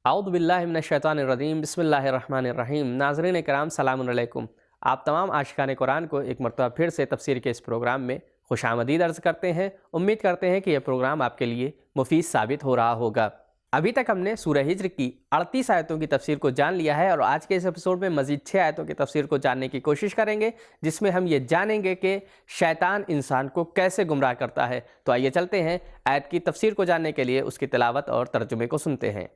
اعوذ باللہ من الشیطان الرجیم بسم اللہ الرحمن الرحیم۔ ناظرین کرام سلام علیکم۔ آپ تمام عاشقان قرآن کو ایک مرتبہ پھر سے تفسیر کے اس پروگرام میں خوش آمدید عرض کرتے ہیں۔ امید کرتے ہیں کہ یہ پروگرام آپ کے لیے مفید ثابت ہو رہا ہوگا۔ ابھی تک ہم نے سورہ ہجر کی 38 آیتوں کی تفسیر کو جان لیا ہے، اور آج کے اس ایپیسوڈ میں مزید 6 آیتوں کی تفسیر کو جاننے کی کوشش کریں گے، جس میں ہم یہ جانیں گے کہ شیطان انسان کو کیسے گمراہ کرتا ہے۔ تو آئیے چلتے ہیں آیت کی تفسیر کو جاننے کے لیے اس کی تلاوت اور ترجمے کو سنتے ہیں۔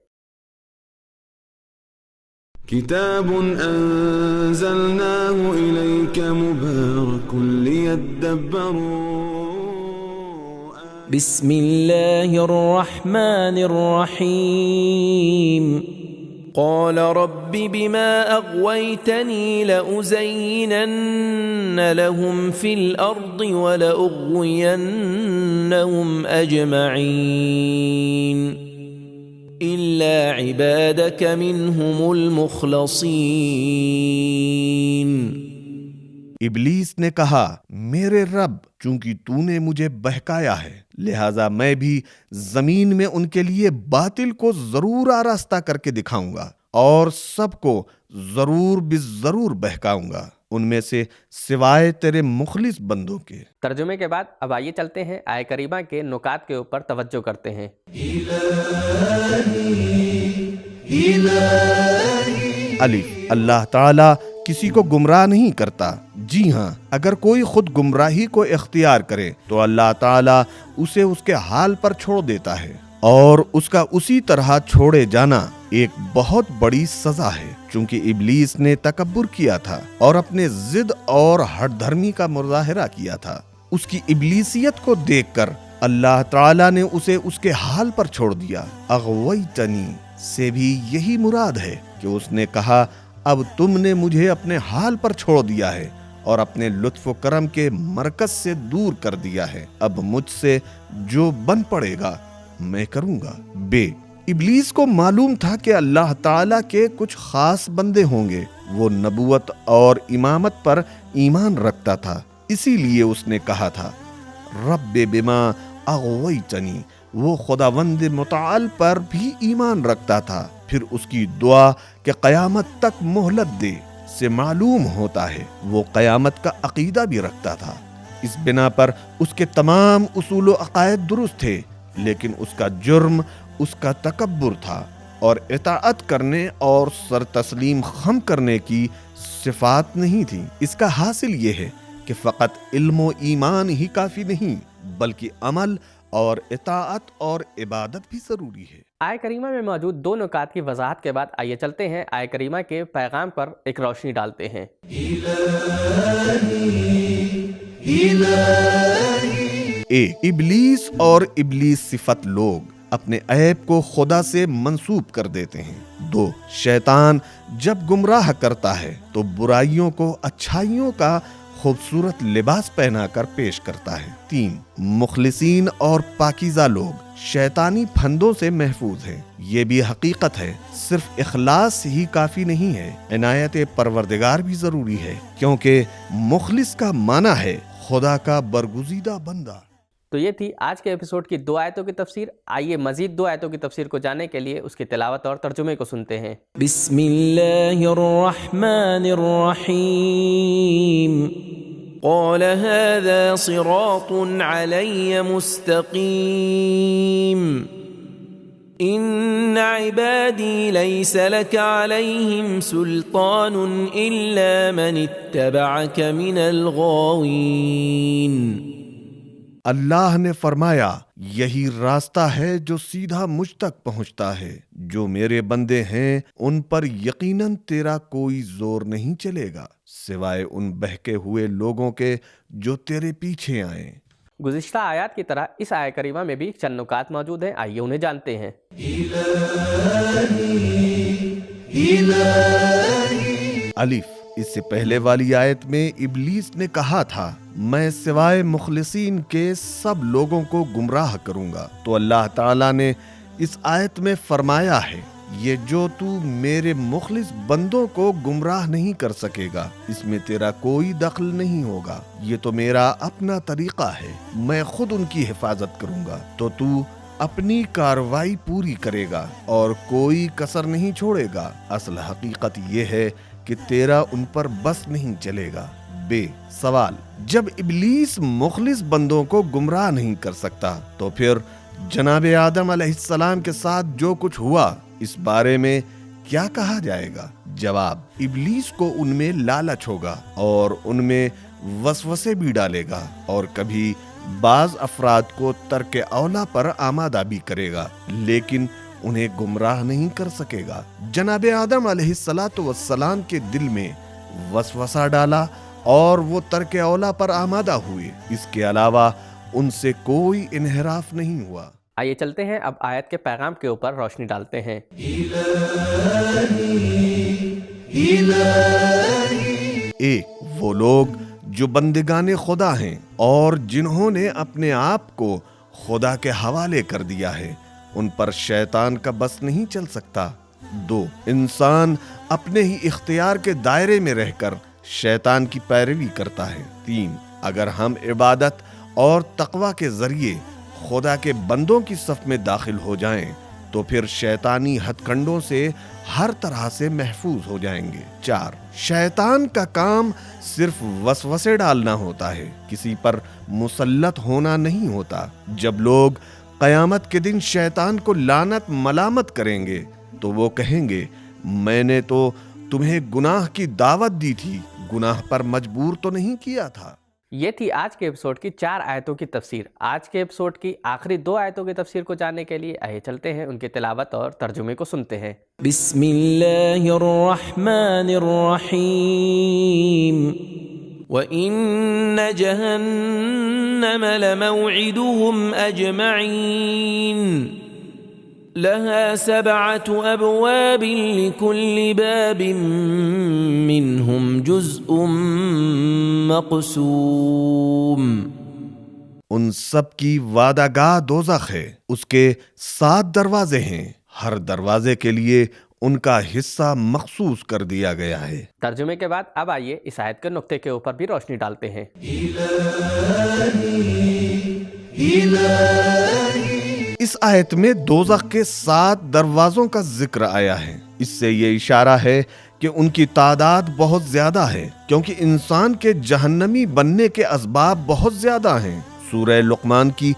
كتاب أنزلناه إليك مبارك ليدبروا بسم الله الرحمن الرحيم قال رب بما أغويتني لأزينن لهم في الأرض ولأغوينهم أجمعين إلا عبادك منهم المخلصين۔ ابلیس نے کہا، میرے رب، چونکہ تو نے مجھے بہکایا ہے، لہٰذا میں بھی زمین میں ان کے لیے باطل کو ضرور آراستہ کر کے دکھاؤں گا اور سب کو ضرور بالضرور بہکاؤں گا، ان میں سے سوائے تیرے مخلص بندوں کے۔ ترجمے کے بعد اب آئیے چلتے ہیں آیہ کریمہ کے نکات کے اوپر توجہ کرتے ہیں۔ الف، اللہ تعالیٰ کسی کو گمراہ نہیں کرتا۔ جی ہاں، اگر کوئی خود گمراہی کو اختیار کرے تو اللہ تعالیٰ اسے اس کے حال پر چھوڑ دیتا ہے، اور اس کا اسی طرح چھوڑے جانا ایک بہت بڑی سزا ہے۔ چونکہ ابلیس نے تکبر کیا تھا اور اپنے ضد اور ہٹ دھرمی کا مظاہرہ کیا تھا، اس کی ابلیسیت کو دیکھ کر اللہ تعالیٰ نے اسے اس کے حال پر چھوڑ دیا۔ اغویتنی سے بھی یہی مراد ہے کہ اس نے کہا، اب تم نے مجھے اپنے حال پر چھوڑ دیا ہے اور اپنے لطف و کرم کے مرکز سے دور کر دیا ہے، اب مجھ سے جو بن پڑے گا میں کروں گا۔ بے، ابلیس کو معلوم تھا کہ اللہ تعالیٰ کے کچھ خاص بندے ہوں گے، وہ نبوت اور امامت پر ایمان رکھتا تھا، اسی لیے اس نے کہا تھا رب بما اغویتنی، وہ خداوند متعال پر بھی ایمان رکھتا تھا۔ پھر اس کی دعا کہ قیامت تک مہلت دے سے معلوم ہوتا ہے وہ قیامت کا عقیدہ بھی رکھتا تھا۔ اس بنا پر اس کے تمام اصول و عقائد درست تھے، لیکن اس کا جرم اس کا تکبر تھا اور اطاعت کرنے اور سر تسلیم خم کرنے کی صفات نہیں تھی۔ اس کا حاصل یہ ہے کہ فقط علم و ایمان ہی کافی نہیں، بلکہ عمل اور اطاعت اور عبادت بھی ضروری ہے۔ آیہ کریمہ میں موجود دو نکات کی وضاحت کے بعد آئیے چلتے ہیں آیہ کریمہ کے پیغام پر ایک روشنی ڈالتے ہیں۔ ایک، ابلیس اور ابلیس صفت لوگ اپنے عیب کو خدا سے منسوب کر دیتے ہیں۔ دو، شیطان جب گمراہ کرتا ہے تو برائیوں کو اچھائیوں کا خوبصورت لباس پہنا کر پیش کرتا ہے۔ تین، مخلصین اور پاکیزہ لوگ شیطانی پھندوں سے محفوظ ہیں۔ یہ بھی حقیقت ہے، صرف اخلاص ہی کافی نہیں ہے، عنایت پروردگار بھی ضروری ہے، کیونکہ مخلص کا معنی ہے خدا کا برگزیدہ بندہ۔ تو یہ تھی آج کے ایپیسوڈ کی 2 آیتوں کی تفسیر۔ آئیے مزید 2 آیتوں کی تفسیر کو جاننے کے لیے اس کی تلاوت اور ترجمے کو سنتے ہیں۔ بسم اللہ الرحمن الرحیم قال هذا صراط علی مستقیم ان عبادی لیس لک علیہم سلطان الا من اتبعک من الغاوین۔ اللہ نے فرمایا، یہی راستہ ہے جو سیدھا مجھ تک پہنچتا ہے، جو میرے بندے ہیں ان پر یقیناً تیرا کوئی زور نہیں چلے گا سوائے ان بہکے ہوئے لوگوں کے جو تیرے پیچھے آئیں۔ گزشتہ آیات کی طرح اس آیہ کریمہ میں بھی چند نکات موجود ہیں، آئیے انہیں جانتے ہیں۔ الف، اس سے پہلے والی آیت میں ابلیس نے کہا تھا، میں سوائے مخلصین کے سب لوگوں کو گمراہ کروں گا، تو اللہ تعالیٰ نے اس آیت میں فرمایا ہے، یہ جو تو میرے مخلص بندوں کو گمراہ نہیں کر سکے گا، اس میں تیرا کوئی دخل نہیں ہوگا، یہ تو میرا اپنا طریقہ ہے، میں خود ان کی حفاظت کروں گا، تو اپنی کارروائی پوری کرے گا اور کوئی کسر نہیں چھوڑے گا۔ اصل حقیقت یہ ہے کہ تیرا ان پر بس نہیں چلے گا۔ بے سوال، جب ابلیس مخلص بندوں کو گمراہ نہیں کر سکتا تو پھر جناب آدم علیہ السلام کے ساتھ جو کچھ ہوا اس بارے میں کیا کہا جائے گا؟ جواب، ابلیس کو ان میں لالچ ہوگا اور ان میں وسوسے بھی ڈالے گا اور کبھی بعض افراد کو ترک اولا پر آمادہ بھی کرے گا، لیکن انہیں گمراہ نہیں کر سکے گا۔ جناب آدم علیہ السلام کے دل میں وسوسہ ڈالا اور وہ ترک اولا پر آمادہ ہوئے، اس کے علاوہ ان سے کوئی انحراف نہیں ہوا۔ آئیے چلتے ہیں اب آیت کے پیغام کے اوپر روشنی ڈالتے ہیں۔ ایک وہ لوگ جو بندگان خدا ہیں اور جنہوں نے اپنے آپ کو خدا کے حوالے کر دیا ہے، ان پر شیطان کا بس نہیں چل سکتا۔ دو، انسان اپنے ہی اختیار کے دائرے میں رہ کر شیطان کی پیروی کرتا ہے۔ تین، اگر ہم عبادت اور تقوی کے ذریعے خدا کے بندوں کی صف میں داخل ہو جائیں تو پھر شیطانی ہتھ کنڈوں سے ہر طرح سے محفوظ ہو جائیں گے۔ چار، شیطان کا کام صرف وسوسے ڈالنا ہوتا ہے، کسی پر مسلط ہونا نہیں ہوتا۔ جب لوگ قیامت کے دن شیطان کو لعنت ملامت کریں گے تو وہ کہیں گے، میں نے تو تمہیں گناہ کی دعوت دی تھی، گناہ پر مجبور تو نہیں کیا تھا۔ یہ تھی آج کے ایپیسوڈ کی 4 آیتوں کی تفسیر۔ آج کے ایپیسوڈ کی آخری 2 آیتوں کی تفسیر کو جاننے کے لیے آئیے چلتے ہیں ان کی تلاوت اور ترجمے کو سنتے ہیں۔ بسم اللہ الرحمن الرحیم وَإِنَّ جَهَنَّمَ لَمَوْعِدُهُمْ أَجْمَعِينَ لها 7 أبواب لكل باب منهم جزء مقسوم۔ ان سب کی وعدہ گاہ دوزخ ہے، اس کے 7 دروازے ہیں، ہر دروازے کے لیے ان کا حصہ مخصوص کر دیا گیا ہے۔ ترجمے کے بعد اب آئیے اس آیت کے نقطے کے اوپر بھی روشنی ڈالتے ہیں۔ اس آیت میں دوزخ کے 7 دروازوں کا ذکر آیا ہے۔ اس سے یہ اشارہ ہے کہ ان کی تعداد بہت زیادہ ہے، کیونکہ انسان کے جہنمی بننے کے اسباب بہت زیادہ ہیں۔ سورہ لقمان کی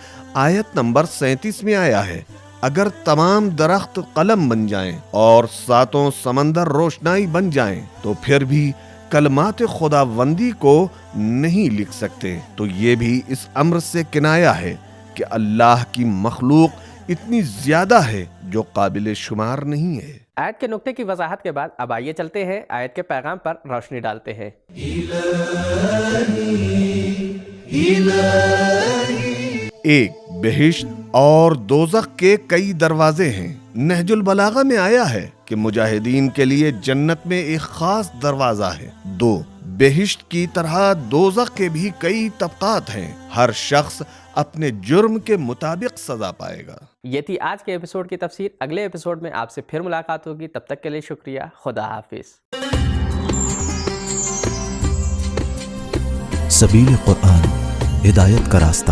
آیت نمبر 37 میں آیا ہے، اگر تمام درخت قلم بن جائیں اور 7 سمندر روشنائی بن جائیں تو پھر بھی کلمات خداوندی کو نہیں لکھ سکتے، تو یہ بھی اس امر سے کنایہ ہے کہ اللہ کی مخلوق اتنی زیادہ ہے جو قابل شمار نہیں ہے۔ آیت کے نقطے کی وضاحت کے بعد اب آئیے چلتے ہیں آیت کے پیغام پر روشنی ڈالتے ہیں۔ ایک، بہشت اور دوزخ کے کئی دروازے ہیں۔ نہج البلاغہ میں آیا ہے کہ مجاہدین کے لیے جنت میں ایک خاص دروازہ ہے۔ 2، بہشت کی طرح دوزخ کے بھی کئی طبقات ہیں، ہر شخص اپنے جرم کے مطابق سزا پائے گا۔ یہ تھی آج کے ایپیسوڈ کی تفسیر۔ اگلے ایپیسوڈ میں آپ سے پھر ملاقات ہوگی، تب تک کے لیے شکریہ، خدا حافظ۔ سبیل قرآن، ہدایت کا راستہ۔